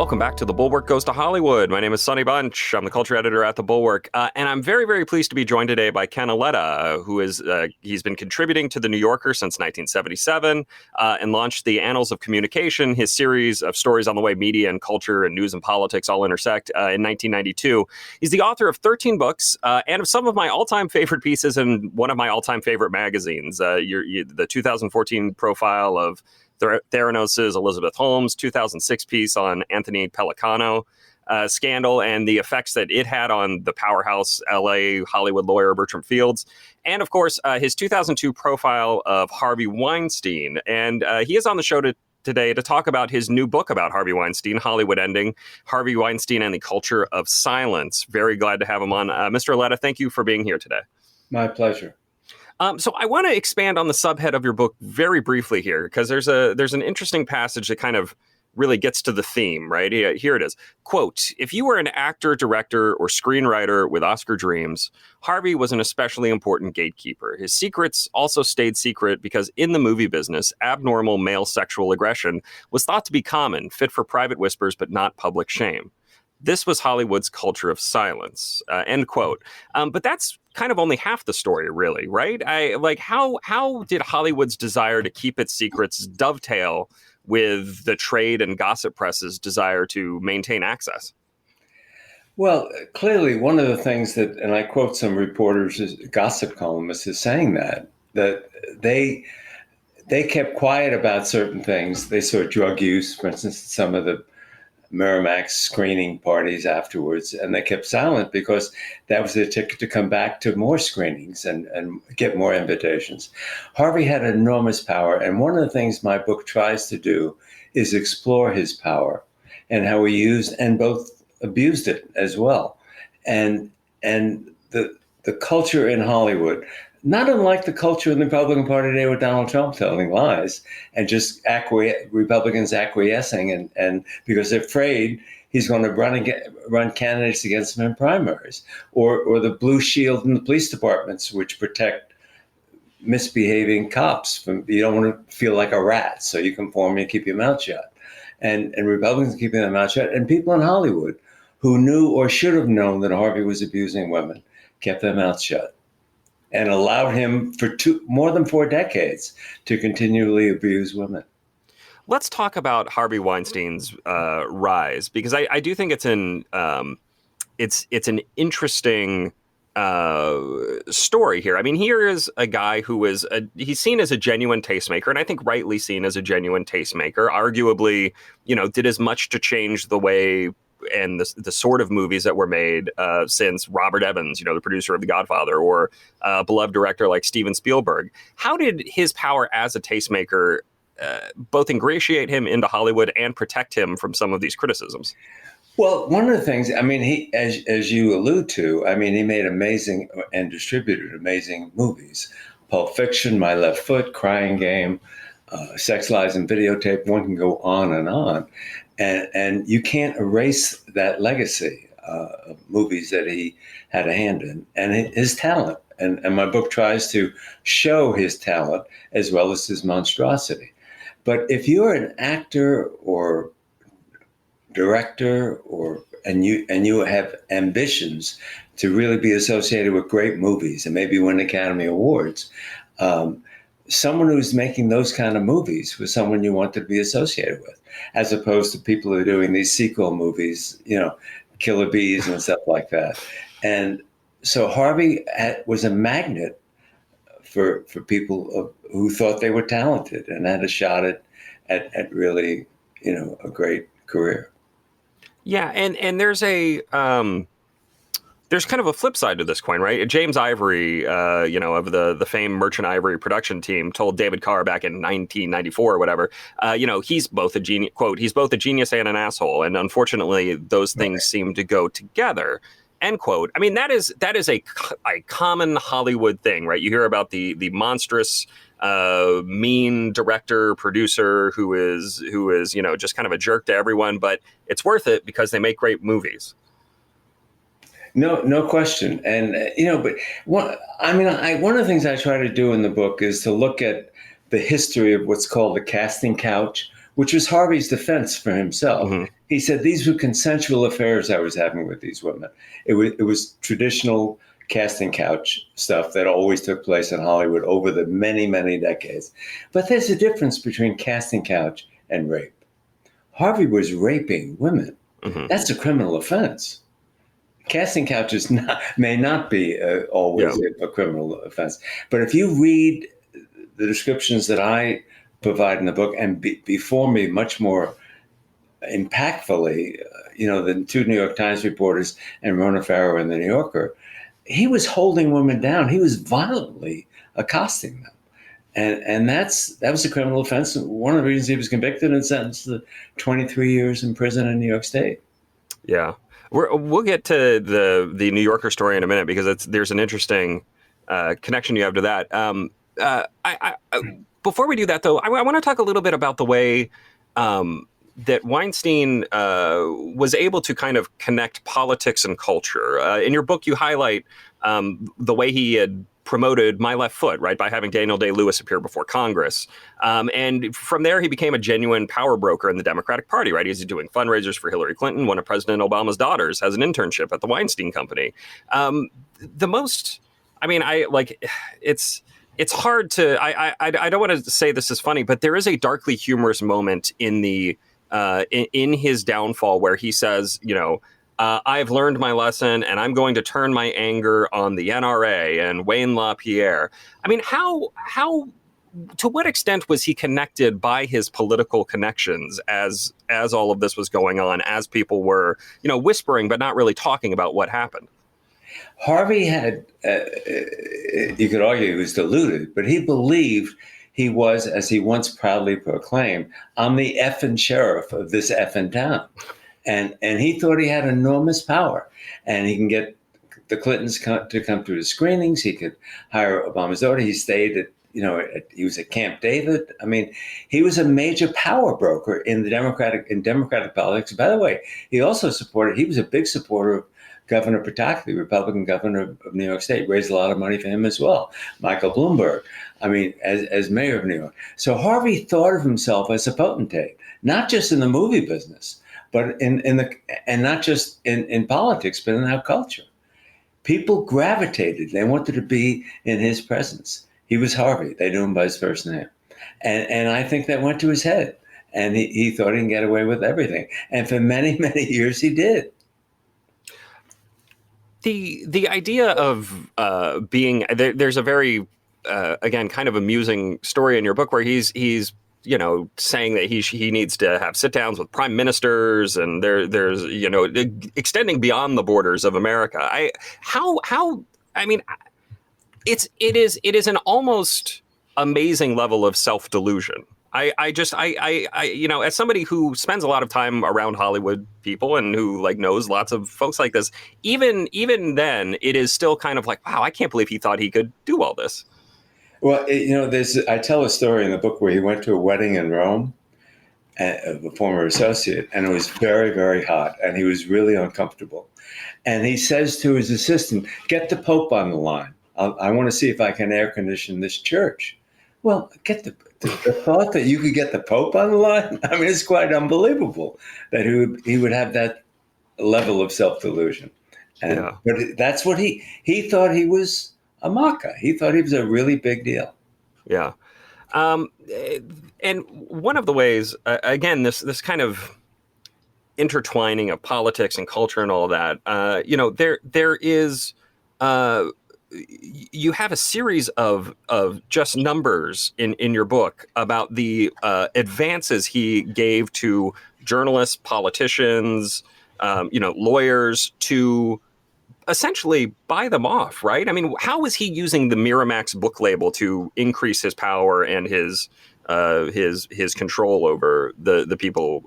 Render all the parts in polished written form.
Welcome back to The Bulwark Goes to Hollywood. My name is Sonny Bunch. I'm the culture editor at The Bulwark. And I'm very, very pleased to be joined today by Ken Auletta, who is, he's been contributing to The New Yorker since 1977 and launched the Annals of Communication, his series of stories on the way media and culture and news and politics all intersect in 1992. He's the author of 13 books and of some of my all-time favorite pieces in one of my all-time favorite magazines, the 2014 profile of Theranos' Elizabeth Holmes, 2006 piece on Anthony Pellicano scandal and the effects that it had on the powerhouse LA Hollywood lawyer Bertram Fields, and of course his 2002 profile of Harvey Weinstein. And he is on the show today to talk about his new book about Harvey Weinstein, Hollywood Ending, Harvey Weinstein and the Culture of Silence. Very glad to have him on. Mr. Auletta, thank you for being here today. My pleasure. So I want to expand on the subhead of your book very briefly here, because there's an interesting passage that kind of really gets to the theme, right? Here it is. Quote, "If you were an actor, director, or screenwriter with Oscar dreams, Harvey was an especially important gatekeeper. His secrets also stayed secret because in the movie business, abnormal male sexual aggression was thought to be common, fit for private whispers, but not public shame. This was Hollywood's culture of silence," end quote. But that's kind of only half the story, really, right? How did Hollywood's desire to keep its secrets dovetail with the trade and gossip press's desire to maintain access? Well, clearly, one of the things that, and I quote some reporters, gossip columnists, is saying that they kept quiet about certain things. They saw drug use, for instance, some of the Miramax screening parties afterwards, and they kept silent because that was their ticket to come back to more screenings and get more invitations. Harvey had enormous power, and one of the things my book tries to do is explore his power and how he used and both abused it as well. And the culture in Hollywood, not unlike the culture in the Republican Party today with Donald Trump telling lies and just Republicans acquiescing and because they're afraid he's going to run candidates against them in primaries, or the blue shield in the police departments, which protect misbehaving cops from, you don't want to feel like a rat, so you conform and keep your mouth shut. And Republicans keeping their mouth shut, and people in Hollywood who knew or should have known that Harvey was abusing women kept their mouths shut and allowed him for more than 4 decades to continually abuse women. Let's talk about Harvey Weinstein's rise, because I do think it's an interesting story here. I mean, here is a guy who he's seen as a genuine tastemaker, and I think rightly seen as a genuine tastemaker. Arguably, did as much to change the way and the sort of movies that were made since Robert Evans, the producer of The Godfather, or a beloved director like Steven Spielberg. How did his power as a tastemaker both ingratiate him into Hollywood and protect him from some of these criticisms? Well, one of the things, I mean, he, as you allude to, I mean, he made amazing and distributed amazing movies. Pulp Fiction, My Left Foot, Crying Game, Sex, Lies, and Videotape. One can go on and on. And you can't erase that legacy of movies that he had a hand in and his talent. And my book tries to show his talent as well as his monstrosity. But if you're an actor or director and you have ambitions to really be associated with great movies and maybe win Academy Awards, someone who's making those kind of movies was someone you want to be associated with, as opposed to people who are doing these sequel movies, Killer Bees and stuff like that. And so Harvey was a magnet for people who thought they were talented and had a shot at really, a great career. Yeah, and there's there's kind of a flip side to this coin, right? James Ivory, of the famed Merchant Ivory production team, told David Carr back in 1994 or whatever, he's both a genius, quote, he's both a genius and an asshole. And unfortunately, those things seem to go together, end quote. I mean, that is a common Hollywood thing, right? You hear about the monstrous, mean director, producer who is, just kind of a jerk to everyone, but it's worth it because they make great movies. No question. And, but one of the things I try to do in the book is to look at the history of what's called the casting couch, which was Harvey's defense for himself. Hmm. He said these were consensual affairs I was having with these women. It was traditional casting couch stuff that always took place in Hollywood over the many, many decades. But there's a difference between casting couch and rape. Harvey was raping women. Hmm. That's a criminal offense. Casting couches may not be always a criminal offense. But if you read the descriptions that I provide in the book, and before me much more impactfully, the two New York Times reporters and Rona Farrow in the New Yorker, he was holding women down. He was violently accosting them. And that was a criminal offense. One of the reasons he was convicted and sentenced to 23 years in prison in New York State. Yeah. We'll get to the New Yorker story in a minute, because there's an interesting connection you have to that. Before we do that, though, I want to talk a little bit about the way that Weinstein was able to kind of connect politics and culture. In your book, you highlight the way he had promoted My Left Foot, right, by having Daniel Day-Lewis appear before Congress. And from there, he became a genuine power broker in the Democratic Party, right? He's doing fundraisers for Hillary Clinton. One of President Obama's daughters has an internship at the Weinstein Company. It's hard to, I don't want to say this is funny, but there is a darkly humorous moment in in his downfall where he says, I've learned my lesson and I'm going to turn my anger on the NRA and Wayne LaPierre. I mean, how to what extent was he connected by his political connections as all of this was going on, as people were, whispering but not really talking about what happened? Harvey had, you could argue he was deluded, but he believed he was, as he once proudly proclaimed, I'm the effing sheriff of this effing town. And he thought he had enormous power, and he can get the Clintons to come through the screenings. He could hire Obama's daughter. He stayed at, he was at Camp David. I mean, he was a major power broker in Democratic politics. By the way, he was a big supporter of Governor Pataki, Republican governor of New York State, raised a lot of money for him as well. Michael Bloomberg, as mayor of New York. So Harvey thought of himself as a potentate, not just in the movie business, but and not just in politics, but in our culture. People gravitated. They wanted to be in his presence. He was Harvey. They knew him by his first name. And I think that went to his head. And he thought he can get away with everything. And for many, many years, he did. The idea of being there's a very again kind of amusing story in your book where he's saying that he needs to have sit downs with prime ministers, and there's extending beyond the borders of America. It is an almost amazing level of self-delusion. As somebody who spends a lot of time around Hollywood people and who knows lots of folks like this, even then, it is still kind of like, wow, I can't believe he thought he could do all this. Well, I tell a story in the book where he went to a wedding in Rome of a former associate, and it was very, very hot, and he was really uncomfortable. And he says to his assistant, "Get the Pope on the line. I want to see if I can air condition this church." Well, get the thought that you could get the Pope on the line. I mean, it's quite unbelievable that he would have that level of self-delusion. But that's what he thought. He was a maca. He thought he was a really big deal. Yeah. And one of the ways, again, this kind of intertwining of politics and culture and all that, there is, you have a series of just numbers in your book about the advances he gave to journalists, politicians, lawyers to essentially buy them off, right? I mean, how was he using the Miramax book label to increase his power and his control over the people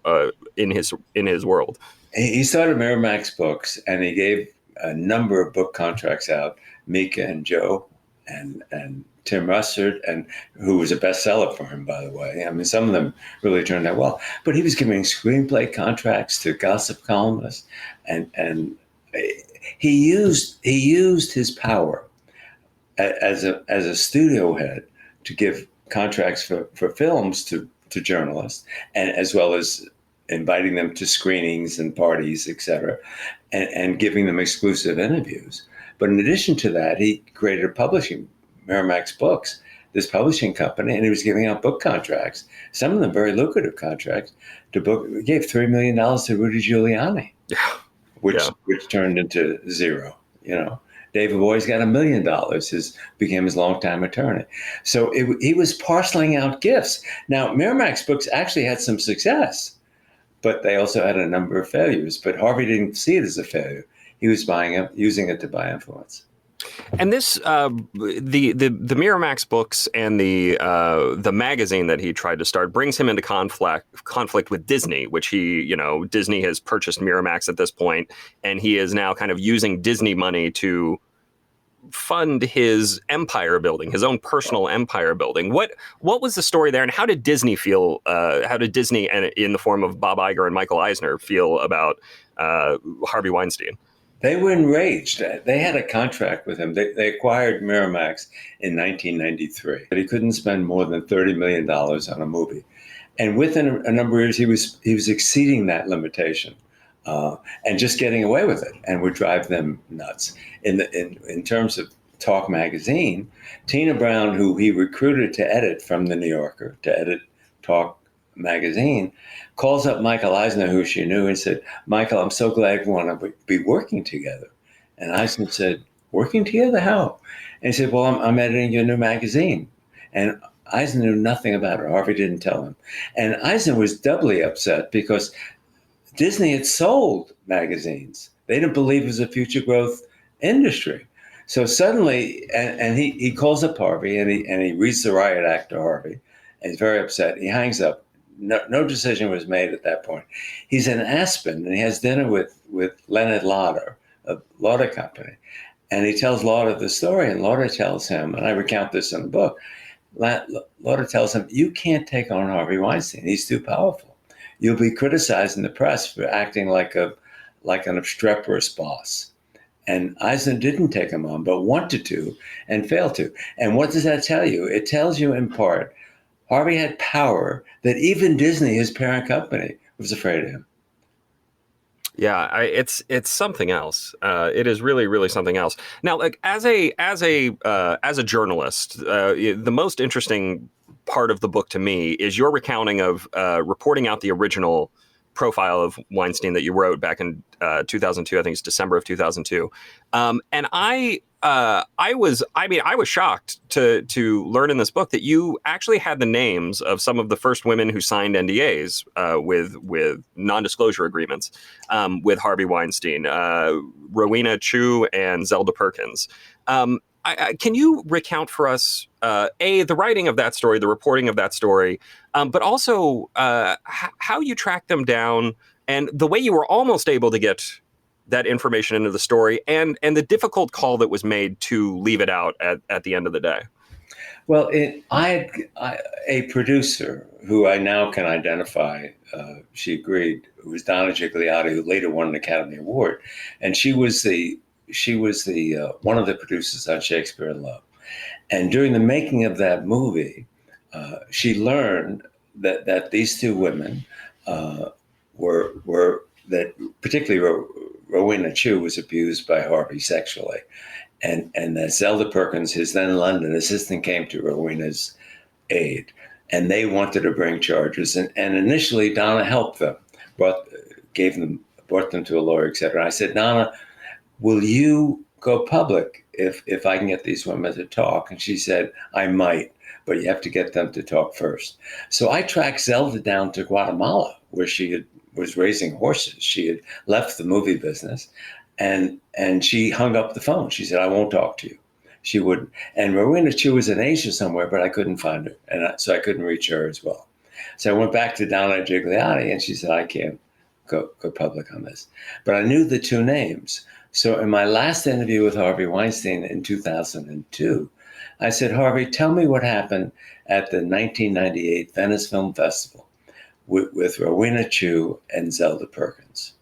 in his world? He started Miramax Books, and he gave a number of book contracts out. Mika and Joe and Tim Russert, and who was a bestseller for him, by the way. I mean, some of them really turned out well. But he was giving screenplay contracts to gossip columnists, and he used his power as a studio head to give contracts for films to to journalists, and as well as inviting them to screenings and parties, etc., and giving them exclusive interviews. But in addition to that, he created a publishing, Miramax Books, this publishing company, and he was giving out book contracts, some of them very lucrative contracts, to book. He gave $3 million to Rudy Giuliani, Yeah. which turned into zero. David Boyes got $1 million. Became his longtime attorney. So he was parceling out gifts. Now, Miramax Books actually had some success, but they also had a number of failures. But Harvey didn't see it as a failure. He was using it to buy influence. And this, the Miramax Books and the magazine that he tried to start brings him into conflict with Disney, which Disney has purchased Miramax at this point, and he is now kind of using Disney money to fund his empire building, his own personal empire building. What was the story there, and how did Disney feel? How did Disney, and in the form of Bob Iger and Michael Eisner, feel about Harvey Weinstein? They were enraged. They had a contract with him. They acquired Miramax in 1993, but he couldn't spend more than $30 million on a movie. And within a number of years, he was exceeding that limitation and just getting away with it, and would drive them nuts. In terms of Talk magazine, Tina Brown, who he recruited to edit from The New Yorker, to edit Talk magazine, calls up Michael Eisner, who she knew, and said, "Michael, I'm so glad we want to be working together." And Eisner said, "Working together? How?" And he said, "Well, I'm editing your new magazine." And Eisner knew nothing about it. Harvey didn't tell him. And Eisner was doubly upset because Disney had sold magazines. They didn't believe it was a future growth industry. So suddenly, and he calls up Harvey, and he reads the riot act to Harvey, and he's very upset. He hangs up. No decision was made at that point. He's in Aspen, and he has dinner with Leonard Lauder of Lauder Company. And he tells Lauder the story, and Lauder tells him, and I recount this in the book, Lauder tells him, "You can't take on Harvey Weinstein. He's too powerful. You'll be criticized in the press for acting like an obstreperous boss." And Eisner didn't take him on, but wanted to and failed to. And what does that tell you? It tells you, in part, Harvey had power that even Disney, his parent company, was afraid of him. Yeah, it's something else. It is really, really something else. Now, like as a journalist, the most interesting part of the book to me is your recounting of reporting out the original profile of Weinstein that you wrote back in 2002. I think it's December of 2002. And I was shocked to learn in this book that you actually had the names of some of the first women who signed NDAs with non-disclosure agreements with Harvey Weinstein, Rowena Chu and Zelda Perkins. Can you recount for us, the writing of that story, the reporting of that story, but also how you tracked them down and the way you were almost able to get that information into the story, and the difficult call that was made to leave it out at the end of the day? Well, a producer who I now can identify, she agreed, who was Donna Gigliotti, who later won an Academy Award, and she was the one of the producers on Shakespeare in Love. And during the making of that movie, she learned that these two women were that particularly Rowena Chu was abused by Harvey sexually, and that Zelda Perkins, his then London assistant, came to Rowena's aid, and they wanted to bring charges. And initially, Donna helped them, brought them to a lawyer, etc. I said, "Donna, will you go public if I can get these women to talk?" And she said, "I might, but you have to get them to talk first." So I tracked Zelda down to Guatemala, where she was raising horses. She had left the movie business, and she hung up the phone. She said, "I won't talk to you." She wouldn't. And Rowena Chu was in Asia somewhere, but I couldn't find her, and so I couldn't reach her as well. So I went back to Donna Gigliotti, and she said, "I can't go public on this." But I knew the two names. So in my last interview with Harvey Weinstein in 2002, I said, "Harvey, tell me what happened at the 1998 Venice Film Festival with Rowena Chu and Zelda Perkins."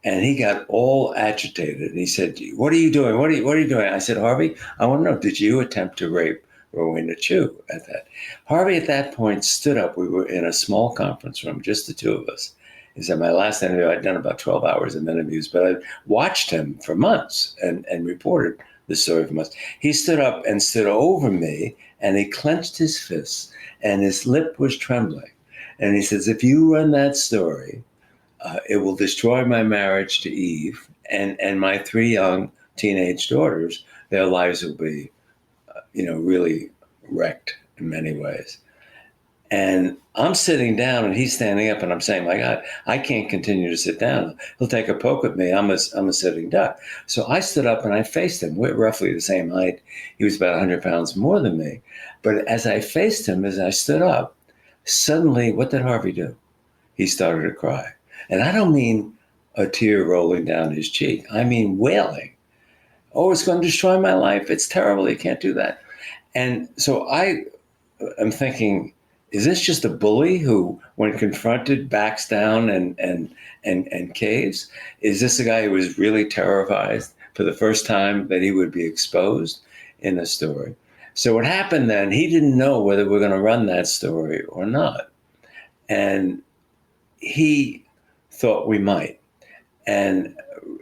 And he got all agitated. And he said, "What are you doing? What are you doing?" I said, "Harvey, I want to know, did you attempt to rape Rowena Chu at that. Harvey at that point stood up. We were in a small conference room, just the two of us. He said, my last interview, I'd done about 12 hours of interviews, but I watched him for months and reported the story for months. He stood up and stood over me, and he clenched his fists, and his lip was trembling. And he says, if you run that story, it will destroy my marriage to Eve and my three young teenage daughters. Their lives will be, really wrecked in many ways. And I'm sitting down and he's standing up and I'm saying, my God, I can't continue to sit down. He'll take a poke at me. I'm a sitting duck. So I stood up and I faced him. We're roughly the same height. He was about 100 pounds more than me. But as I faced him, as I stood up, suddenly, what did Harvey do? He started to cry. And I don't mean a tear rolling down his cheek. I mean wailing. Oh, it's going to destroy my life. It's terrible. You can't do that. And so I am thinking, is this just a bully who, when confronted, backs down and caves? Is this a guy who was really terrified for the first time that he would be exposed in a story? So what happened then, he didn't know whether we're going to run that story or not. And he thought we might. And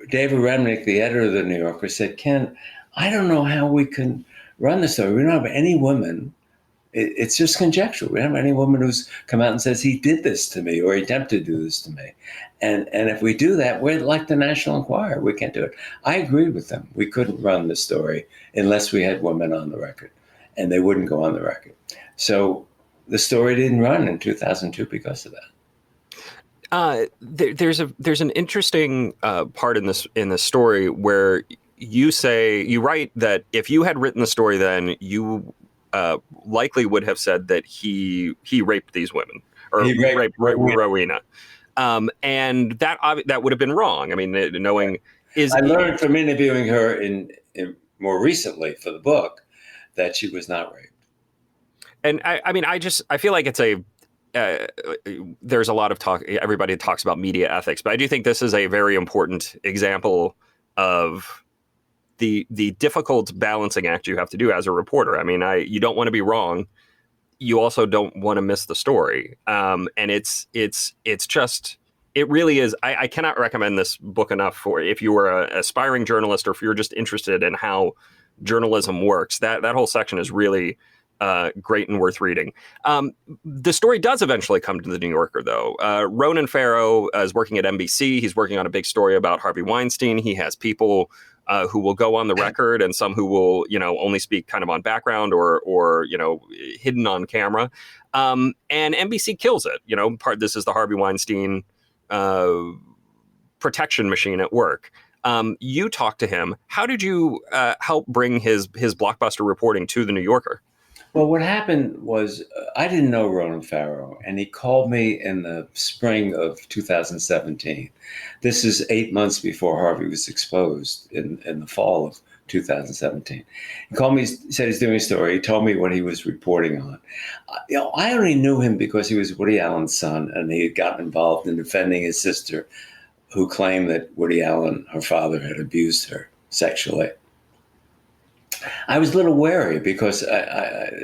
David Remnick, the editor of the New Yorker, said, Ken, I don't know how we can run the story. We don't have any women. It's just conjecture. We don't have any woman who's come out and says he did this to me or he attempted to do this to me. And if we do that, we're like the National Enquirer. We can't do it. I agreed with them. We couldn't run the story unless we had women on the record, and they wouldn't go on the record. So the story didn't run in 2002 because of that. There's an interesting part in this story where you write that if you had written the story then, you likely would have said that he raped these women or he raped Rowena, and that would have been wrong. I mean, knowing I learned from interviewing her in more recently for the book that she was not raped. And I feel like it's there's a lot of talk. Everybody talks about media ethics, but I do think this is a very important example of the difficult balancing act you have to do as a reporter. I mean, you don't want to be wrong. You also don't want to miss the story. And it really is. I cannot recommend this book enough for if you were an aspiring journalist or if you're just interested in how journalism works. That whole section is really great and worth reading. The story does eventually come to the New Yorker, though. Ronan Farrow is working at NBC. He's working on a big story about Harvey Weinstein. He has people who will go on the record and some who will, only speak kind of on background or hidden on camera. And NBC kills it. This is the Harvey Weinstein protection machine at work. You talked to him. How did you help bring his blockbuster reporting to the New Yorker? Well, what happened was I didn't know Ronan Farrow, and he called me in the spring of 2017. This is 8 months before Harvey was exposed in the fall of 2017. He called me, said he's doing a story. He told me what he was reporting on. I only knew him because he was Woody Allen's son, and he had gotten involved in defending his sister, who claimed that Woody Allen, her father, had abused her sexually. I was a little wary because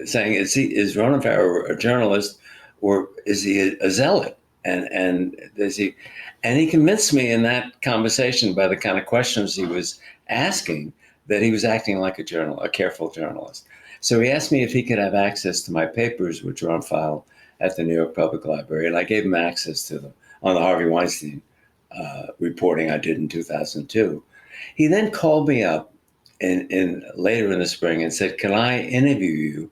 saying, is Ronan Farrow a journalist or is he a zealot? And he convinced me in that conversation by the kind of questions he was asking that he was acting like a careful journalist. So he asked me if he could have access to my papers, which are on file at the New York Public Library, and I gave him access to them on the Harvey Weinstein reporting I did in 2002. He then called me up in later in the spring and said, can I interview you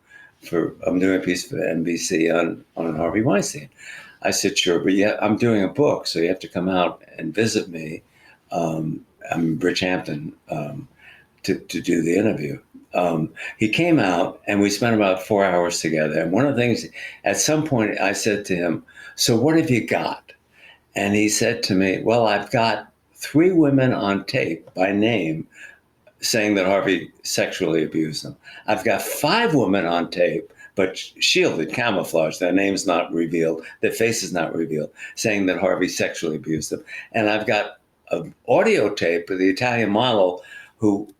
I'm doing a piece for NBC on Harvey Weinstein. I said, sure, but yeah, I'm doing a book, so you have to come out and visit me. I'm in Bridgehampton to do the interview. He came out and we spent about 4 hours together. And one of the things, at some point I said to him, so what have you got? And he said to me, well, I've got 3 women on tape by name saying that Harvey sexually abused them. I've got 5 women on tape, but shielded, camouflaged, their name's not revealed, their face is not revealed, saying that Harvey sexually abused them. And I've got an audio tape of the Italian model who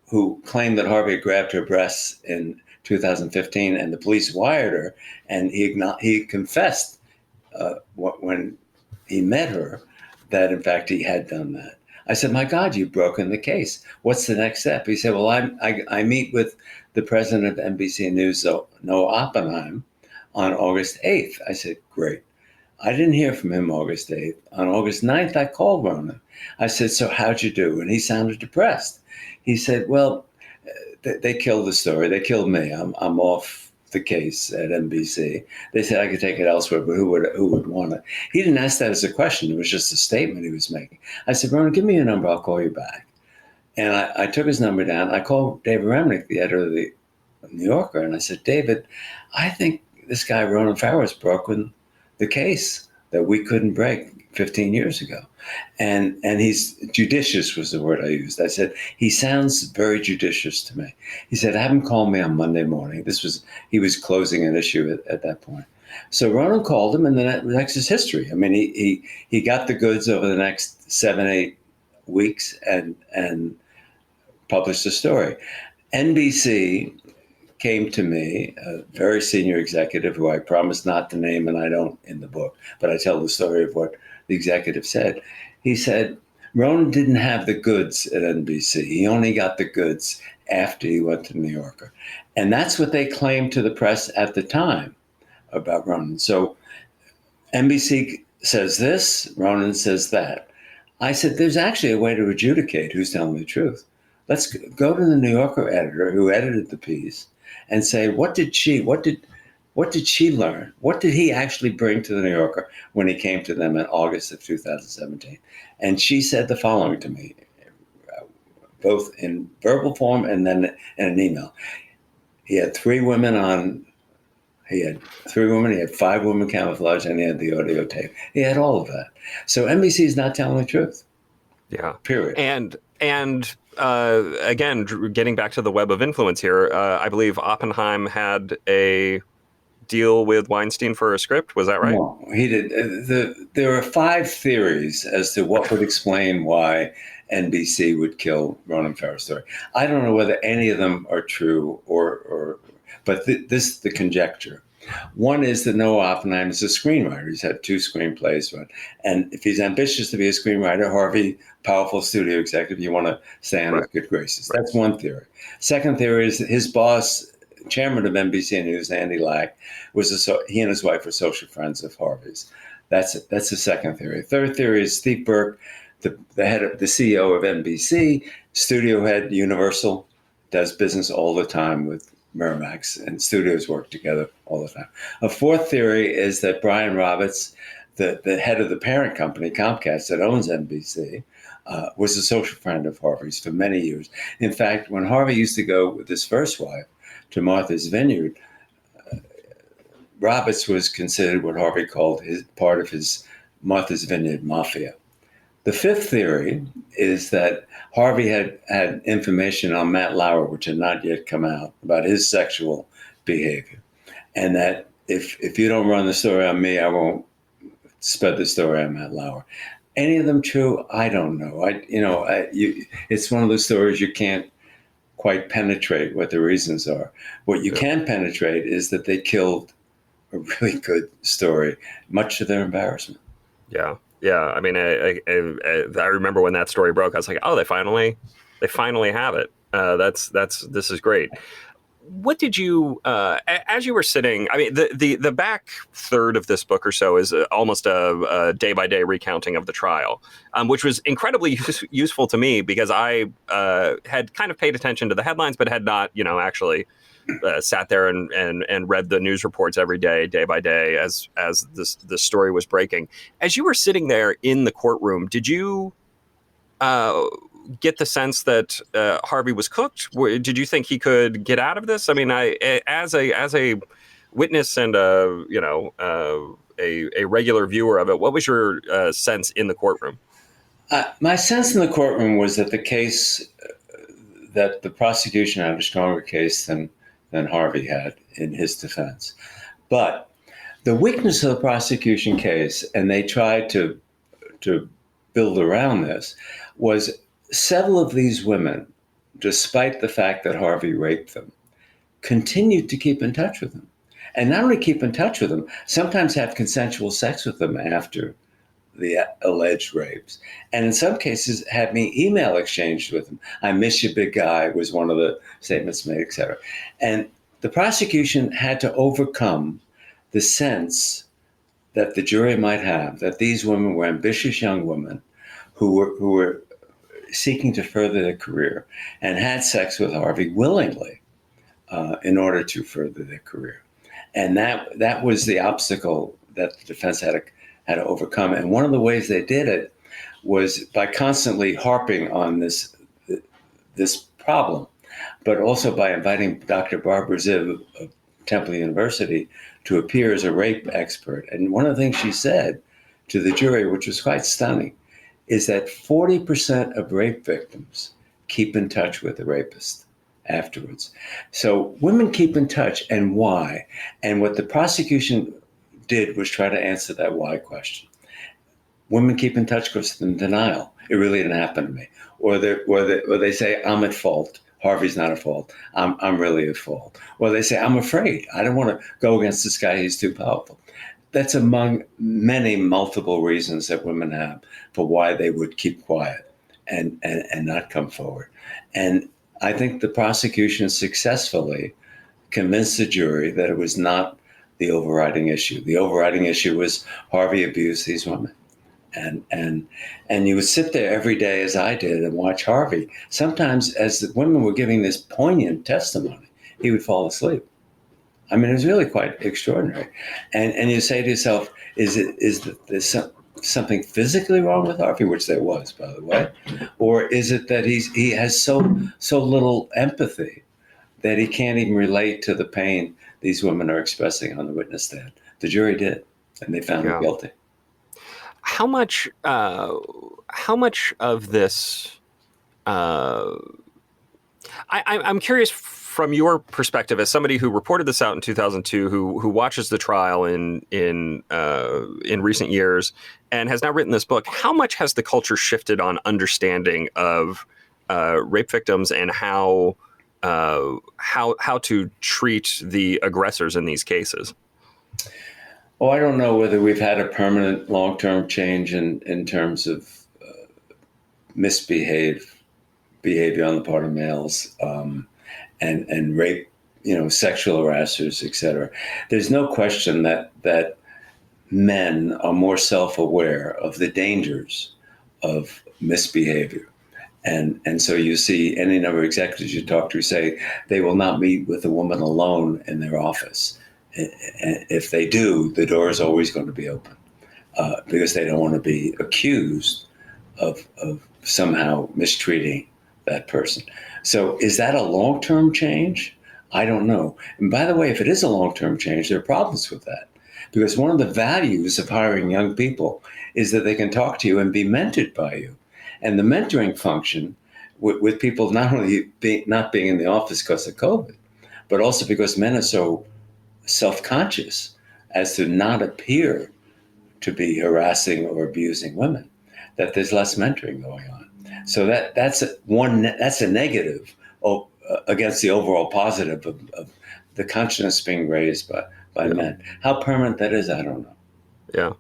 claimed that Harvey grabbed her breasts in 2015, and the police wired her, and he confessed when he met her that in fact he had done that. I said, "My God, you've broken the case. What's the next step?" He said, "Well, I meet with the president of NBC News, Noah Oppenheim, on August 8th. I said, "Great." I didn't hear from him August 8th. On August 9th, I called Ronan. I said, "So how'd you do?" And he sounded depressed. He said, "Well, they killed the story. They killed me. I'm off the case at NBC. They said I could take it elsewhere, but who would want it?" He didn't ask that as a question. It was just a statement he was making. I said, "Ronan, give me your number. I'll call you back." And I took his number down. I called David Remnick, the editor of the New Yorker, and I said, "David, I think this guy Ronan Farrow has broken the case that we couldn't break 15 years ago." And he's judicious was the word I used. I said, "He sounds very judicious to me." He said, "Have him call me on Monday morning." He was closing an issue at that point. So Ronan called him, and the next is history. I mean, he got the goods over the next 7-8 weeks and published the story. NBC came to me, a very senior executive who I promised not to name, and I don't in the book, but I tell the story of what the executive said. He said, "Ronan didn't have the goods at NBC. He only got the goods after he went to New Yorker." And that's what they claimed to the press at the time about Ronan. So NBC says this, Ronan says that. I said, there's actually a way to adjudicate who's telling the truth. Let's go to the New Yorker editor who edited the piece and say, what did she learn? What did he actually bring to the New Yorker when he came to them in August of 2017? And she said the following to me, both in verbal form and then in an email. He had 3 women, he had 5 women camouflaged, and he had the audio tape. He had all of that. So NBC is not telling the truth. Yeah. Period. And again, getting back to the web of influence here, I believe Oppenheim had a deal with Weinstein for a script. Was that right? No, he did. There are 5 theories as to what would explain why NBC would kill Ronan Farrow's story. I don't know whether any of them are true but this is the conjecture. One is that Noah Oppenheim is a screenwriter. He's had 2 screenplays run. And if he's ambitious to be a screenwriter, Harvey, powerful studio executive, you want to stay on his good graces. Right. That's one theory. Second theory is that his boss, chairman of NBC News, Andy Lack, he and his wife were social friends of Harvey's. That's the second theory. Third theory is Steve Burke, the CEO of NBC, studio head, Universal, does business all the time with Miramax, and studios work together all the time. A fourth theory is that Brian Roberts, the head of the parent company, Comcast, that owns NBC, was a social friend of Harvey's for many years. In fact, when Harvey used to go with his first wife to Martha's Vineyard, Roberts was considered what Harvey called part of his Martha's Vineyard mafia. The fifth theory is that Harvey had information on Matt Lauer, which had not yet come out, about his sexual behavior. And that if you don't run the story on me, I won't spread the story on Matt Lauer. Any of them true? I don't know. It's one of those stories you can't quite penetrate what the reasons are. What you can penetrate is that they killed a really good story, much to their embarrassment. Yeah. Yeah, I mean, I remember when that story broke. I was like, "Oh, they finally have it. This is great." What did you, as you were sitting? I mean, the back third of this book or so is almost a day-by-day recounting of the trial, which was incredibly useful to me because I had kind of paid attention to the headlines, but had not, actually sat there and read the news reports every day by day as this story was breaking. As you were sitting there in the courtroom, did you get the sense that Harvey was cooked? Did you think he could get out of this? I mean, as a witness and a regular viewer of it, what was your sense in the courtroom? My sense in the courtroom was that that the prosecution had a stronger case than Harvey had in his defense. But the weakness of the prosecution case, and they tried to build around this, was several of these women, despite the fact that Harvey raped them, continued to keep in touch with them. And not only keep in touch with them, sometimes have consensual sex with them after the alleged rapes. And in some cases, had me email exchanged with them. I miss you, big guy, was one of the statements made, et cetera. And the prosecution had to overcome the sense that the jury might have that these women were ambitious young women who were seeking to further their career and had sex with Harvey willingly in order to further their career. And that was the obstacle that the defense had to overcome. And one of the ways they did it was by constantly harping on this problem, but also by inviting Dr. Barbara Ziv of Temple University to appear as a rape expert. And one of the things she said to the jury, which was quite stunning, is that 40% of rape victims keep in touch with the rapist afterwards. So women keep in touch, and why? And what the prosecution did was try to answer that why question. Women keep in touch because they're in denial. It really didn't happen to me. Or they say, I'm at fault. Harvey's not at fault. I'm really at fault. Or they say, I'm afraid. I don't want to go against this guy. He's too powerful. That's among many multiple reasons that women have for why they would keep quiet and not come forward. And I think the prosecution successfully convinced the jury that it was not the overriding issue. The overriding issue was Harvey abused these women. And you would sit there every day, as I did, and watch Harvey. Sometimes as the women were giving this poignant testimony, he would fall asleep. I mean, it was really quite extraordinary. And you say to yourself, is there something physically wrong with Harvey, which there was, by the way? Or is it that he has so little empathy that he can't even relate to the pain these women are expressing on the witness stand? The jury did, and they found him guilty. How much of this? I'm curious from your perspective as somebody who reported this out in 2002, who watches the trial in recent years and has now written this book. How much has the culture shifted on understanding of rape victims and how to treat the aggressors in these cases? Oh, I don't know whether we've had a permanent long-term change in terms of behavior on the part of males and rape, sexual harassers, et cetera. There's no question that men are more self-aware of the dangers of misbehavior. And so you see any number of executives you talk to say they will not meet with a woman alone in their office. If they do, the door is always going to be open because they don't want to be accused of somehow mistreating that person. So is that a long-term change? I don't know. And by the way, if it is a long-term change, there are problems with that. Because one of the values of hiring young people is that they can talk to you and be mentored by you. And the mentoring function with people not only not being in the office because of COVID, but also because men are so self-conscious as to not appear to be harassing or abusing women, that there's less mentoring going on. So that's a negative against the overall positive of the consciousness being raised by men. How permanent that is, I don't know. Yeah.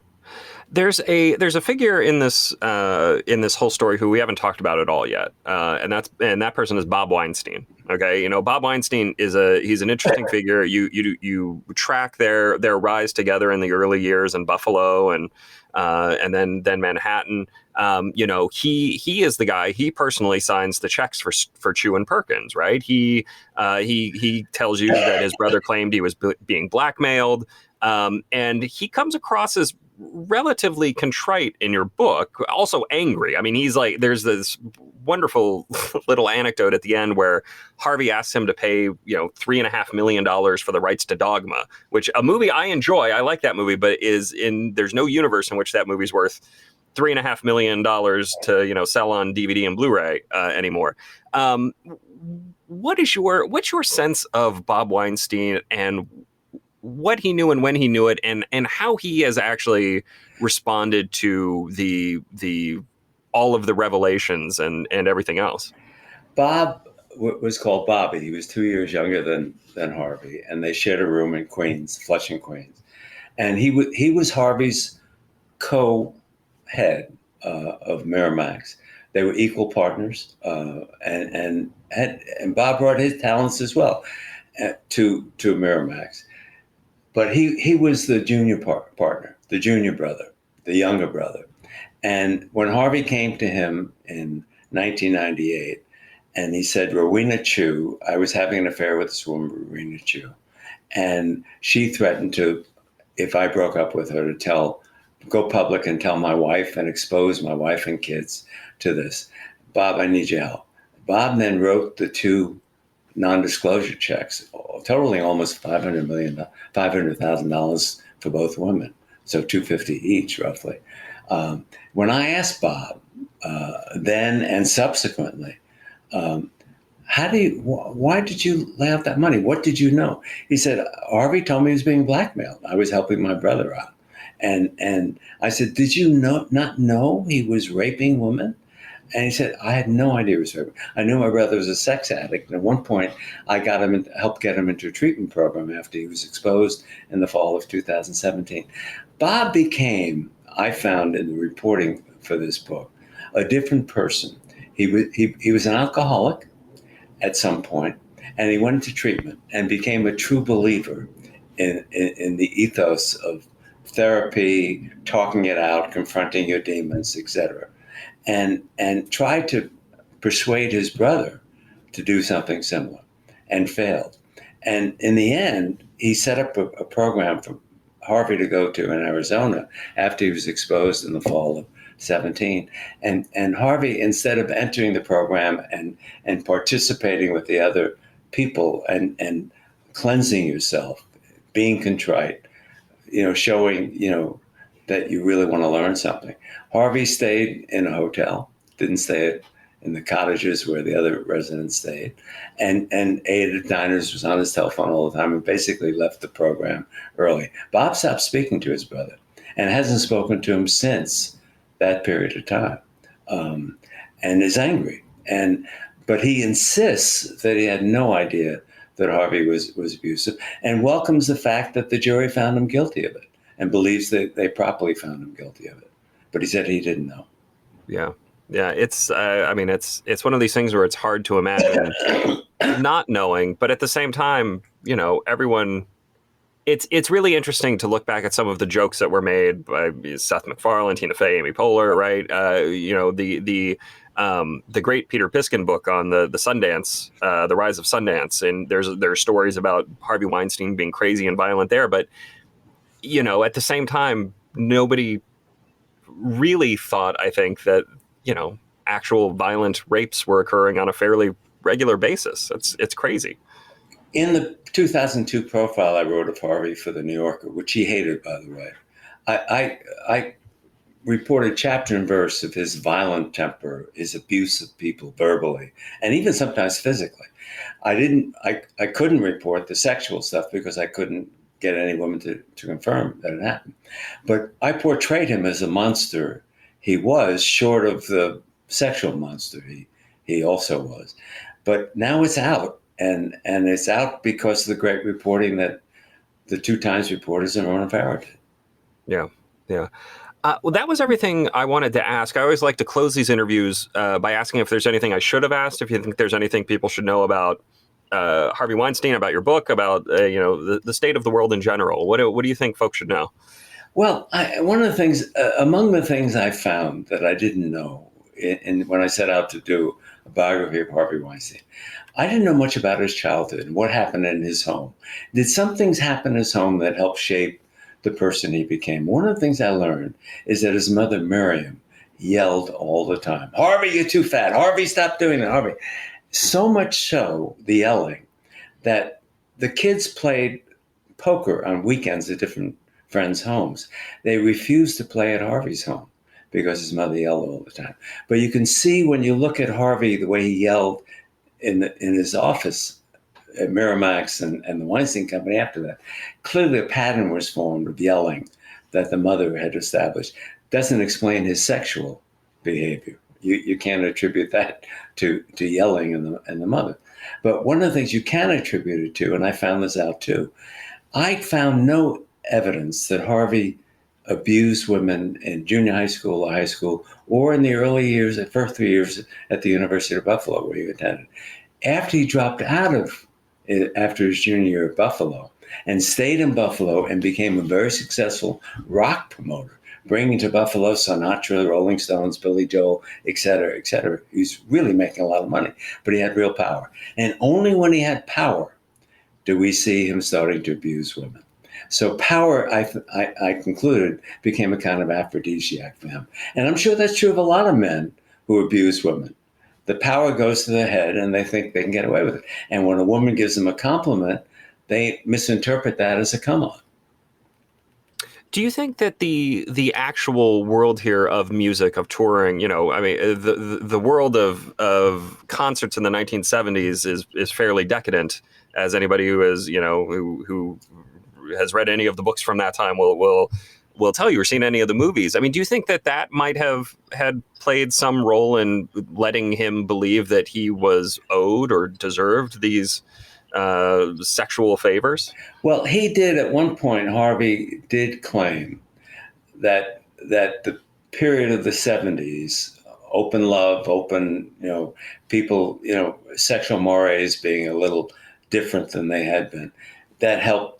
There's a figure in this whole story who we haven't talked about at all yet, and that person is Bob Weinstein. Okay, Bob Weinstein he's an interesting figure. You track their rise together in the early years in Buffalo and then Manhattan. He is the guy. He personally signs the checks for Chu and Perkins, right? He tells you that his brother claimed he was being blackmailed, and he comes across as relatively contrite in your book, also angry. I mean, he's like, there's this wonderful little anecdote at the end where Harvey asks him to pay, $3.5 million for the rights to Dogma, which a movie I enjoy. I like that movie, but there's no universe in which that movie's worth $3.5 million to, sell on DVD and Blu-ray anymore. What's your sense of Bob Weinstein and what he knew and when he knew it, and how he has actually responded to the all of the revelations and everything else? Bob was called Bobby. He was 2 years younger than Harvey, and they shared a room in Queens, Flushing, Queens. And he was Harvey's co-head of Miramax. They were equal partners, and Bob brought his talents as well to Miramax. But he was the junior partner, the junior brother, the younger brother. And when Harvey came to him in 1998, and he said, Rowena Chu, I was having an affair with this woman, Rowena Chu, and she threatened to, if I broke up with her, to go public and tell my wife and expose my wife and kids to this. Bob, I need your help. Bob then wrote the two non-disclosure checks, totaling almost $500,000 for both women, so $250 each, roughly. When I asked Bob then and subsequently, why did you lay out that money? What did you know? He said, Harvey told me he was being blackmailed. I was helping my brother out. And I said, did you not know he was raping women? And he said, I had no idea he was raping. I knew my brother was a sex addict. And at one point, I helped get him into a treatment program after he was exposed in the fall of 2017. Bob became, I found in the reporting for this book, a different person. He was an alcoholic at some point, and he went into treatment and became a true believer in the ethos of therapy, talking it out, confronting your demons, etc., and tried to persuade his brother to do something similar, and failed. And in the end, he set up a program for Harvey to go to in Arizona after he was exposed in the fall of 17. And Harvey, instead of entering the program and participating with the other people and cleansing yourself, being contrite, showing, that you really want to learn something. Harvey stayed in a hotel, didn't stay in the cottages where the other residents stayed, and ate at diners, was on his telephone all the time, and basically left the program early. Bob stopped speaking to his brother and hasn't spoken to him since that period of time, and is angry. But he insists that he had no idea that Harvey was abusive, and welcomes the fact that the jury found him guilty of it, and believes that they properly found him guilty of it. But he said he didn't know. Yeah. Yeah. It's one of these things where it's hard to imagine not knowing, but at the same time, everyone, it's really interesting to look back at some of the jokes that were made by Seth MacFarlane, Tina Fey, Amy Poehler, right? The great Peter Piskin book on the Sundance, the rise of Sundance. And there are stories about Harvey Weinstein being crazy and violent there. But, at the same time, nobody really thought, I think, that, actual violent rapes were occurring on a fairly regular basis. It's crazy. In the 2002 profile I wrote of Harvey for the New Yorker, which he hated, by the way, I reported chapter and verse of his violent temper, his abuse of people verbally, and even sometimes physically. I couldn't report the sexual stuff because I couldn't get any woman to confirm that it happened. But I portrayed him as a monster he was, short of the sexual monster he also was. But now it's out, and it's out because of the great reporting that the two Times reporters and Ronan Farrow did. Yeah, yeah. Well, that was everything I wanted to ask. I always like to close these interviews by asking if there's anything I should have asked, if you think there's anything people should know about Harvey Weinstein, about your book, about the state of the world in general. What do you think folks should know? Well, one of the things, among the things I found that I didn't know when I set out to do a biography of Harvey Weinstein, I didn't know much about his childhood and what happened in his home. Did some things happen in his home that helped shape the person he became? One of the things I learned is that his mother, Miriam, yelled all the time, Harvey, you're too fat. Harvey, stop doing that. Harvey. So much so, the yelling, that the kids played poker on weekends at different friends' homes. They refused to play at Harvey's home because his mother yelled all the time. But you can see when you look at Harvey, the way he yelled in his office at Miramax and the Weinstein Company after that, clearly a pattern was formed of yelling that the mother had established. Doesn't explain his sexual behavior. You can't attribute that to yelling and the mother. But one of the things you can attribute it to, and I found this out too, I found no evidence that Harvey abused women in junior high school or high school, or in the early years, the first 3 years at the University of Buffalo where he attended. After he dropped out of, after his junior year at Buffalo, and stayed in Buffalo and became a very successful rock promoter, bringing to Buffalo Sinatra, the Rolling Stones, Billy Joel, et cetera, et cetera. He's really making a lot of money, but he had real power. And only when he had power do we see him starting to abuse women. So power, I concluded, became a kind of aphrodisiac for him. And I'm sure that's true of a lot of men who abuse women. The power goes to their head and they think they can get away with it. And when a woman gives them a compliment, they misinterpret that as a come on. Do you think that the actual world here of music, of touring, the world of concerts in the 1970s is fairly decadent, as anybody who is, who has read any of the books from that time will tell you, or seen any of the movies. I mean, do you think that might have had played some role in letting him believe that he was owed or deserved these sexual favors? Well, he did at one point. Harvey did claim that the period of the 70s, open love, open, people, sexual mores being a little different than they had been, that helped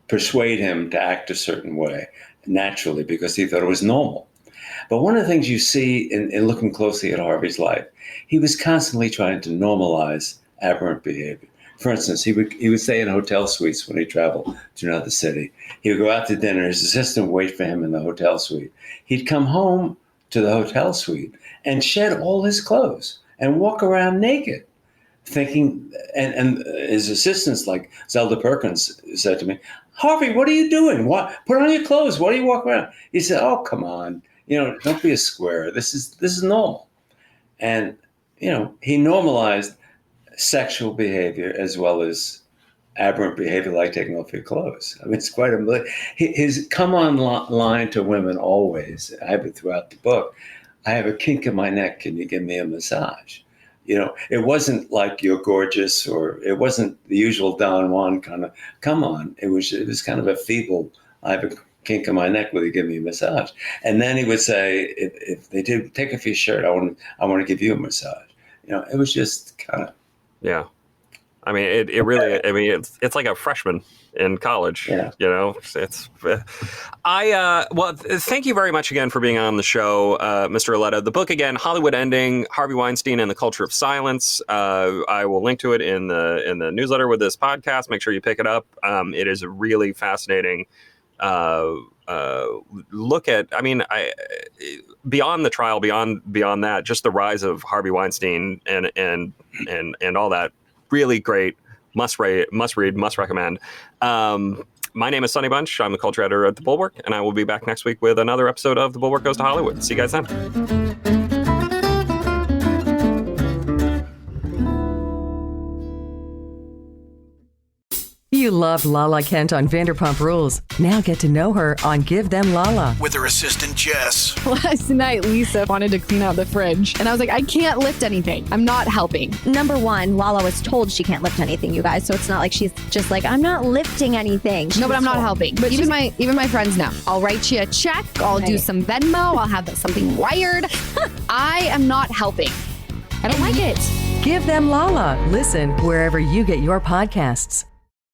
persuade him to act a certain way naturally because he thought it was normal. But one of the things you see in looking closely at Harvey's life, he was constantly trying to normalize aberrant behavior. For instance, he would stay in hotel suites when he traveled to another city. He would go out to dinner. His assistant would wait for him in the hotel suite. He'd come home to the hotel suite and shed all his clothes and walk around naked, thinking, and his assistants like Zelda Perkins said to me, "Harvey, what are you doing? What? Put on your clothes. Why do you walk around?" He said, "Oh, come on. Don't be a square. This is normal." And, he normalized sexual behavior as well as aberrant behavior like taking off your clothes. I mean, it's quite amazing. His come on line to women always, I have it throughout the book, "I have a kink in my neck. Can you give me a massage?" It wasn't like "you're gorgeous," or it wasn't the usual Don Juan kind of come on. It was kind of a feeble, "I have a kink in my neck, will you give me a massage?" And then he would say, if they did, "Take off your shirt, I want to give you a massage." It was just kind of. Yeah. I mean, it really, it's like a freshman in college. Yeah. Well, thank you very much again for being on the show, Mr. Arletta. The book again, Hollywood Ending, Harvey Weinstein and the Culture of Silence. I will link to it in the newsletter with this podcast. Make sure you pick it up. It is a really fascinating look at, beyond the trial, beyond that, just the rise of Harvey Weinstein and all that. Really great. Must read, must recommend. My name is Sonny Bunch. I'm the culture editor at the Bulwark, and I will be back next week with another episode of The Bulwark Goes to Hollywood. See you guys then. You loved Lala Kent on Vanderpump Rules. Now get to know her on Give Them Lala. With her assistant, Jess. Last night, Lisa wanted to clean out the fridge. And I was like, I can't lift anything. I'm not helping. Number one, Lala was told she can't lift anything, you guys. So it's not like she's just like, I'm not lifting anything. No, but I'm not helping. But even my friends know. I'll write you a check. I'll do some Venmo. I'll have something wired. I am not helping. I don't like it. Give Them Lala. Listen wherever you get your podcasts.